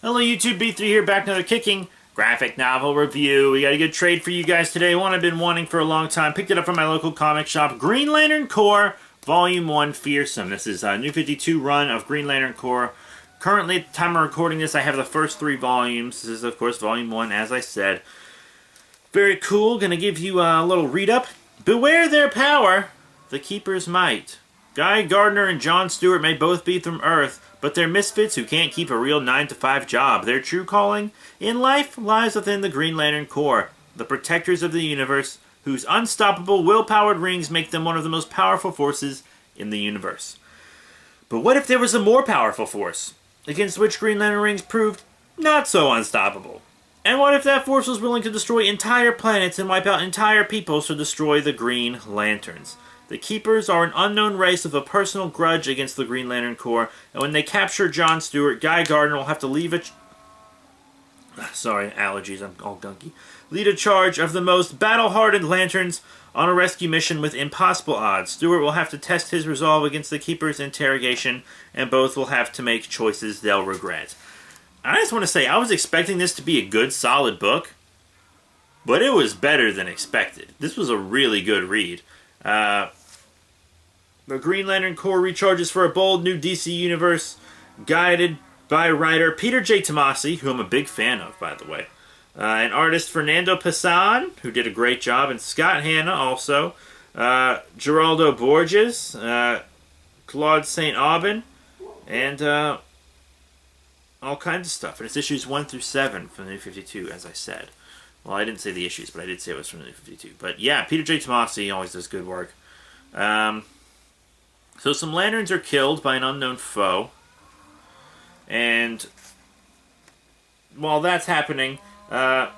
Hello YouTube, B3 here, back another kicking graphic novel review. We got a good trade for you guys today, one I've been wanting for a long time. Picked it up from my local comic shop, Green Lantern Corps, Volume 1, Fearsome. This is a New 52 run of Green Lantern Corps. Currently, at the time of recording this, I have the first 3 volumes. This is, of course, Volume 1, as I said. Very cool. Gonna give you a little read-up. Beware their power, the Keeper's might. Guy Gardner and John Stewart may both be from Earth, but they're misfits who can't keep a real 9-to-5 job. Their true calling in life lies within the Green Lantern Corps, the protectors of the universe, whose unstoppable will-powered rings make them one of the most powerful forces in the universe. But what if there was a more powerful force, against which Green Lantern rings proved not so unstoppable? And what if that force was willing to destroy entire planets and wipe out entire peoples to destroy the Green Lanterns? The Keepers are an unknown race with a personal grudge against the Green Lantern Corps, and when they capture John Stewart, Guy Gardner will have to leave sorry, allergies, I'm all gunky. Lead a charge of the most battle-hardened Lanterns on a rescue mission with impossible odds. Stewart will have to test his resolve against the Keepers' interrogation, and both will have to make choices they'll regret. I just want to say, I was expecting this to be a good, solid book, but it was better than expected. This was a really good read. The Green Lantern Corps recharges for a bold new DC universe, guided by writer Peter J. Tomasi, who I'm a big fan of, by the way, and artist Fernando Pessan, who did a great job, and Scott Hanna also, Geraldo Borges, Claude St. Aubin, and all kinds of stuff. And it's issues 1 through 7 from the New 52, as I said. Well, I didn't say the issues, but I did say it was from the New 52. But yeah, Peter J. Tomasi always does good work. So some Lanterns are killed by an unknown foe. And while that's happening, Guy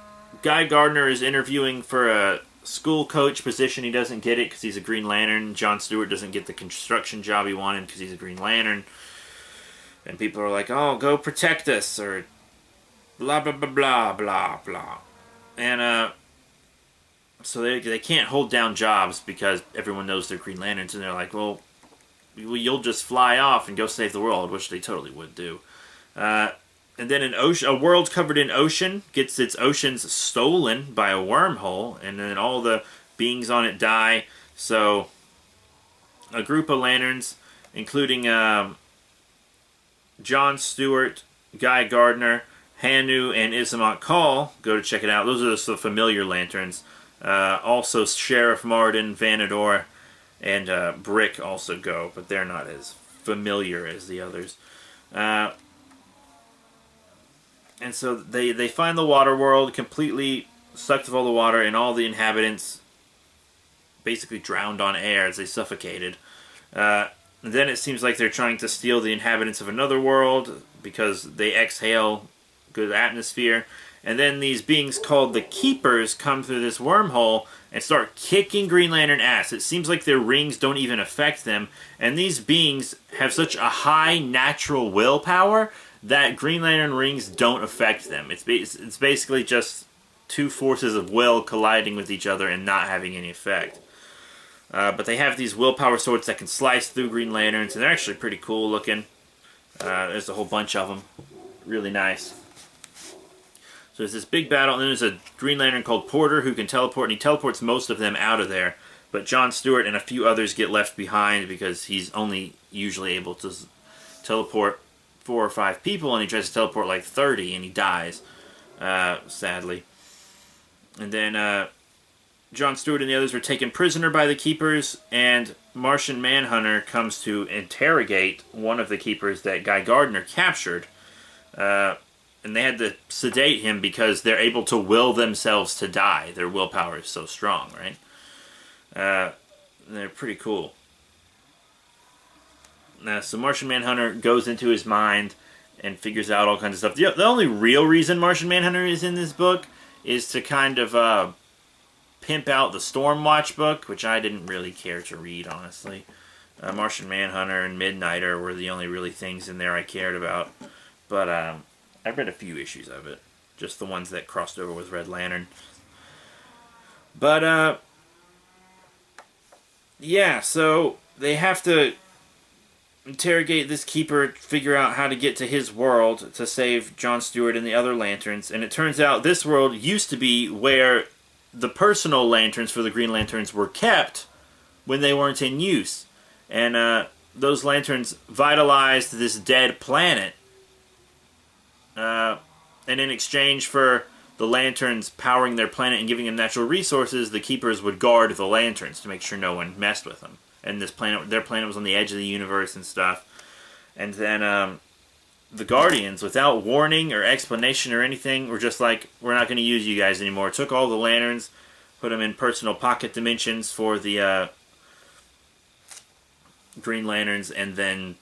Gardner is interviewing for a school coach position. He doesn't get it because he's a Green Lantern. John Stewart doesn't get the construction job he wanted because he's a Green Lantern. And people are like, oh, go protect us, or blah, blah, blah, blah, blah, blah. And so they can't hold down jobs because everyone knows they're Green Lanterns, and they're like, well, you'll just fly off and go save the world, which they totally would do. And then a world covered in ocean gets its oceans stolen by a wormhole, and then all the beings on it die. So a group of Lanterns, including John Stewart, Guy Gardner, Hanu, and Isamont Call, go to check it out. Those are the familiar Lanterns. Also Sheriff Martin, Vanador, and Brick also go, but they're not as familiar as the others. And so they find the water world completely sucked of all the water, and all the inhabitants basically drowned on air as they suffocated. And then it seems like they're trying to steal the inhabitants of another world because they exhale good atmosphere. And then these beings called the Keepers come through this wormhole and start kicking Green Lantern ass. It seems like their rings don't even affect them. And these beings have such a high natural willpower that Green Lantern rings don't affect them. It's basically just two forces of will colliding with each other and not having any effect. But they have these willpower swords that can slice through Green Lanterns, and they're actually pretty cool looking. There's a whole bunch of them. Really nice. So there's this big battle, and then there's a Green Lantern called Porter who can teleport, and he teleports most of them out of there. But John Stewart and a few others get left behind because he's only usually able to teleport 4 or 5 people, and he tries to teleport like 30, and he dies, sadly. And then John Stewart and the others are taken prisoner by the Keepers, and Martian Manhunter comes to interrogate one of the Keepers that Guy Gardner captured. And they had to sedate him because they're able to will themselves to die. Their willpower is so strong, right? They're pretty cool. So Martian Manhunter goes into his mind and figures out all kinds of stuff. The only real reason Martian Manhunter is in this book is to kind of pimp out the Stormwatch book, which I didn't really care to read, honestly. Martian Manhunter and Midnighter were the only really things in there I cared about. But I read a few issues of it. Just the ones that crossed over with Red Lantern. But, yeah, so they have to interrogate this keeper, figure out how to get to his world to save John Stewart and the other lanterns. And it turns out this world used to be where the personal lanterns for the Green Lanterns were kept when they weren't in use. And those lanterns vitalized this dead planet. And in exchange for the lanterns powering their planet and giving them natural resources, the keepers would guard the lanterns to make sure no one messed with them. And this planet, their planet was on the edge of the universe and stuff. And then the Guardians, without warning or explanation or anything, were just like, we're not going to use you guys anymore. Took all the lanterns, put them in personal pocket dimensions for the Green Lanterns, and then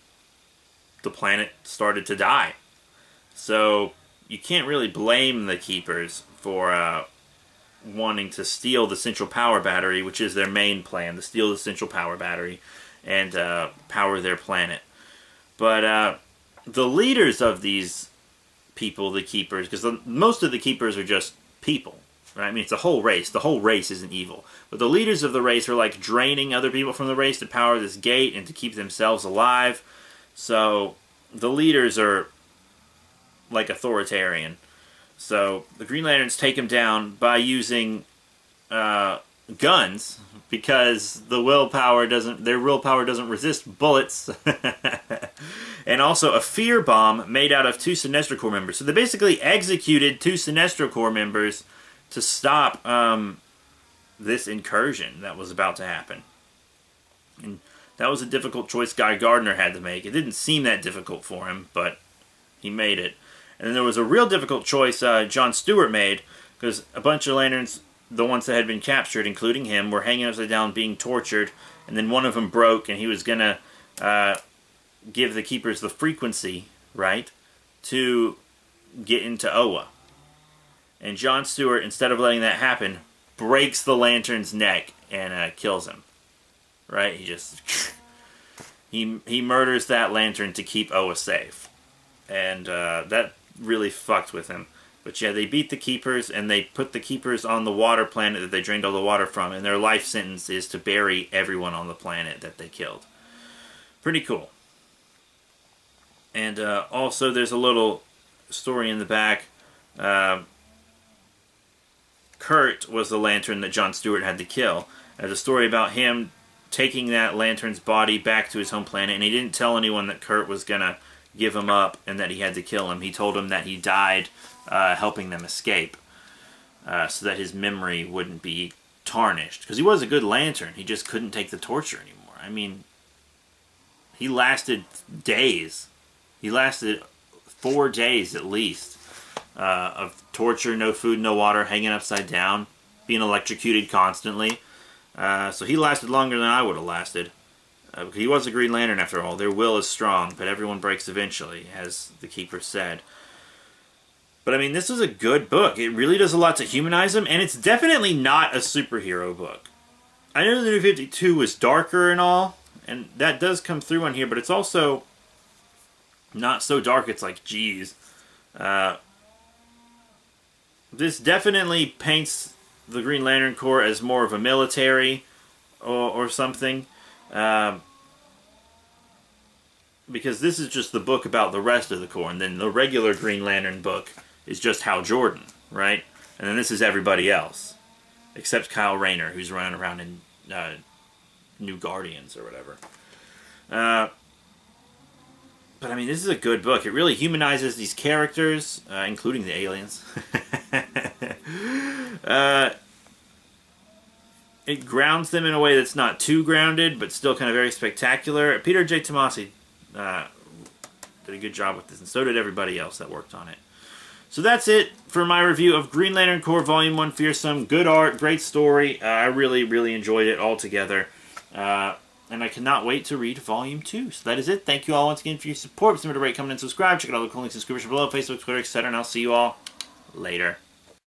the planet started to die. So you can't really blame the Keepers for wanting to steal the Central Power Battery, which is their main plan, to steal the Central Power Battery and power their planet. But the leaders of these people, the Keepers, because most of the Keepers are just people, right? I mean, it's a whole race. The whole race isn't evil. But the leaders of the race are like draining other people from the race to power this gate and to keep themselves alive. So the leaders are like authoritarian. So the Green Lanterns take him down by using guns, because their willpower doesn't resist bullets. And also a fear bomb made out of 2 Sinestro Corps members. So they basically executed 2 Sinestro Corps members to stop this incursion that was about to happen. And that was a difficult choice Guy Gardner had to make. It didn't seem that difficult for him, but he made it. And then there was a real difficult choice John Stewart made, because a bunch of lanterns, the ones that had been captured, including him, were hanging upside down being tortured, and then one of them broke, and he was going to give the Keepers the frequency, right, to get into Oa. And John Stewart, instead of letting that happen, breaks the lantern's neck and kills him. Right? He just... he murders that lantern to keep Oa safe. And that really fucked with him. But yeah, they beat the Keepers, and they put the Keepers on the water planet that they drained all the water from, and their life sentence is to bury everyone on the planet that they killed. Pretty cool. And also, there's a little story in the back. Kurt was the lantern that John Stewart had to kill. There's a story about him taking that lantern's body back to his home planet, and he didn't tell anyone that Kurt was going to give him up and that he had to kill him. He told him that he died helping them escape, so that his memory wouldn't be tarnished. Because he was a good lantern. He just couldn't take the torture anymore. I mean, he lasted days. He lasted 4 days at least of torture, no food, no water, hanging upside down, being electrocuted constantly. So he lasted longer than I would have lasted. Because he was a Green Lantern after all. Their will is strong, but everyone breaks eventually, as the Keeper said. But I mean, this is a good book. It really does a lot to humanize him, and it's definitely not a superhero book. I know the New 52 was darker and all, and that does come through on here, but it's also not so dark it's like, geez. This definitely paints the Green Lantern Corps as more of a military or something. Because this is just the book about the rest of the Corps, and then the regular Green Lantern book is just Hal Jordan, right? And then this is everybody else, except Kyle Rayner, who's running around in New Guardians or whatever. But I mean, this is a good book. It really humanizes these characters, including the aliens. It grounds them in a way that's not too grounded, but still kind of very spectacular. Peter J. Tomasi did a good job with this, and so did everybody else that worked on it. So that's it for my review of Green Lantern Corps Volume 1 Fearsome. Good art, great story. I really, really enjoyed it altogether. And I cannot wait to read Volume 2. So that is it. Thank you all once again for your support. Remember to rate, comment, and subscribe. Check out all the cool links in the description below, Facebook, Twitter, etc. And I'll see you all later.